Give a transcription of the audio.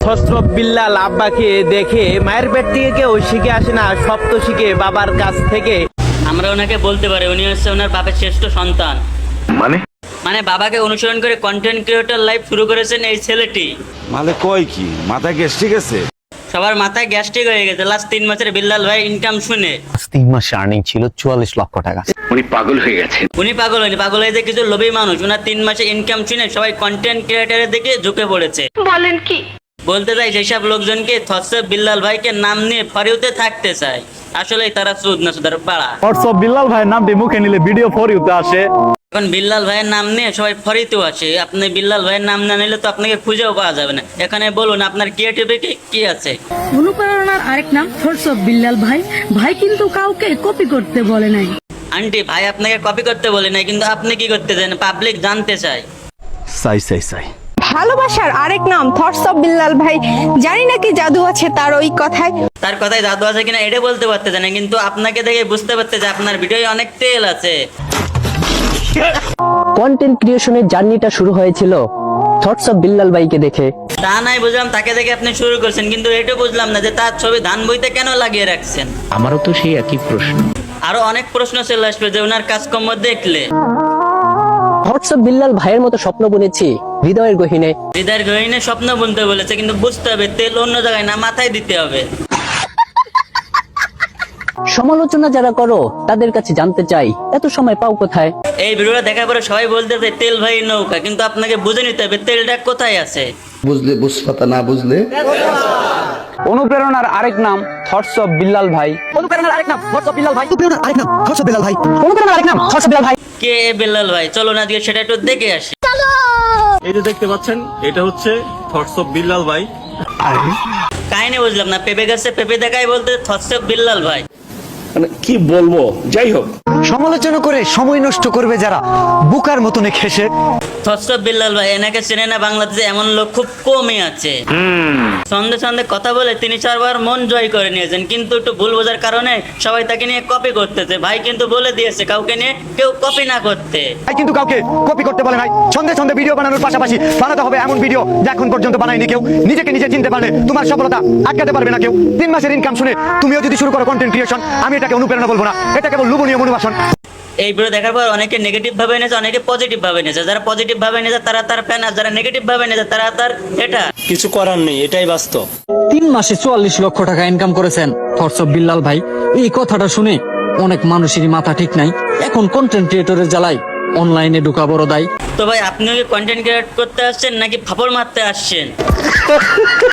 থসরফ বিল্লাল আব্বাকে দেখে মায়ের পেট থেকে কেউ শিখে আসে না, সব তো শিখে বাবার কাছ থেকে। আমরা ওনাকে বলতে পারি উনি হচ্ছে ওনার বাবার শ্রেষ্ঠ সন্তান। মানে বাবাকে অনুসরণ করে কন্টেন্ট ক্রিয়েটর লাইফ শুরু করেছেন এই ছেলেটি। মানে কয় কি মাথায় গ্যাস্ট্রিক আছে? সবার মাথায় গ্যাস্ট্রিক হয়ে গেছে লাস্ট 3 মাসের বিল্লাল ভাই ইনকাম শুনে। 3 মাসে আর্নিং ছিল 44 লক্ষ টাকা। উনি পাগল হয়নি, পাগল হয়ে যে কিছু লোভী মানুষ ওনার 3 মাসে ইনকাম শুনে সবাই কন্টেন্ট ক্রিয়েটরের দিকে ঝুঁকে পড়েছে। বলেন কি? বলতে চাই যেসব লোকজনকে থসরফ বিল্লাল ভাইকে নাম নিয়ে ফরিউতে থাকতে চায়, আসলে তারা সুদ না সুদার পাড়া। থসরফ বিল্লাল ভাইয়ের নামটি মুখে নিলে ভিডিও ফরিউতে আসে। এখন বিল্লাল ভাইয়ের নাম নিয়ে সবাই ফরিতেও আসে, আপনি বিল্লাল ভাইয়ের নাম না নিলে তো আপনাকে খুঁজেও পাওয়া যাবে না। এখানে বলুন আপনার ক্রিয়েটিভিটি কি আছে? অনুপ্রেরণার আরেক নাম থসরফ বিল্লাল ভাই। ভাই কিন্তু কাউকে কপি করতে বলে নাই। আন্টি ভাই আপনাকে কপি করতে বলে নাই, কিন্তু আপনি কি করতে চান পাবলিক জানতে চায়। চাই ভালোবাসার আরেক নাম থসরফ বিল্লাল ভাই। জানি না কি জাদু আছে তার ওই কথায়। তার কথায় জাদু আছে কিনা এটা বলতে পারতেছে না, কিন্তু আপনাকে দেখে বুঝতে পারতে যে আপনার ভিডিওয় অনেক তেল আছে। কন্টেন্ট ক্রিয়েশনের জার্নিটা শুরু হয়েছিল থসরফ বিল্লাল ভাইকে দেখে। তা নাই বুঝলাম তাকে দেখে আপনি শুরু করছেন, কিন্তু এটা বুঝলাম না যে তার ছবি ধান বইতে কেন লাগিয়ে রাখছেন। আমারও তো সেই একই প্রশ্ন। আরো অনেক প্রশ্ন চলে আসবে যে ওনার কাজকর্ম দেখলে। থসরফ বিল্লাল ভাইয়ের মতো স্বপ্ন বুনেছি হৃদয়ের গহীনে। হৃদয়ের গহীনে স্বপ্ন বুনতে বলেছে, কিন্তু বুঝতে হবে তেল অন্য জায়গায় না মাথায় দিতে হবে। সমালোচনা যারা করো তাদের কাছে জানতে চাই এত সময় পাও কোথায়? এই ভিডিওটা দেখার পরে সবাই বলতেছে তেল ভাই নৌকা, কিন্তু আপনাকে বুঝে নিতে হবে তেলটা কোথায় আছে। বুঝলে বুঝপাতা, না বুঝলে। অনুপ্রেরণার আরেক নাম থসরফ বিল্লাল ভাই। কে এ বিল্লাল ভাই? চলো না আজকে সেটা একটু দেখে আসি। এই যে দেখতে পাচ্ছেন এটা হচ্ছে থসরফ বিল্লাল ভাই। কাহিনী বুঝলাম না, পেঁপে গাছে পেঁপে দেখাই বলতে থসরফ বিল্লাল ভাই। মানে কি বলবো, যাই হোক। সমালোচনা করে সময় নষ্ট করবে যারা, বুকার মতনে খেসে। থসরফ বিল্লাল ভাই এনাকে চেনে না বাংলাদেশে এমন লোক খুব কমই আছে। সন্ধে সন্ধে কথা বলে 3-4 মন জয় করে নিয়েছেন, কিন্তু একটু ভুল বোঝার কারণে সবাই তাকে নিয়ে কপি করতেছে। ভাই কিন্তু বলে দিয়েছে কাউকে নিয়ে কেউ কপি না করতে। কিন্তু কাউকে কপি করতে বলে নাই। সন্ধে ভিডিও বানানোর পাশাপাশি বানাতে হবে এমন ভিডিও যা এখন পর্যন্ত বানায়নি কেউ। নিজেকে নিজে চিনতে পারলে তোমার সফলতা আটকাতে পারবে না কেউ। 3 মাসের ইনকাম শুনে তুমিও যদি শুরু করো কন্টেন্ট ক্রিয়েশন, আমি এটাকে অনুপ্রেরণা বলবো না, এটা কেবল লোভনীয় মনোবাসন। এই ভিডিও দেখার পর অনেকে নেগেটিভ ভাবে নিয়েছে, অনেকে পজিটিভ ভাবে নিয়েছে। যারা পজিটিভ ভাবে নিয়েছে তারা তার ফ্যান, আর যারা নেগেটিভ ভাবে নিয়েছে তারা তার এটা। কিছু করার নেই, এটাই বাস্তব। 3 মাসে 44 লক্ষ টাকা ইনকাম করেছেন থসরফ বিল্লাল ভাই। এই কথাটা শুনে অনেক মানুষেরই মাথা ঠিক নাই। এখন কন্টেন্ট ক্রিয়েটরের জ্বালায় অনলাইনে ঢোকা বড় দায়। তো ভাই আপনি কি কন্টেন্ট ক্রিয়েট করতে আসছেন নাকি ফাপড় মারতে আসছেন?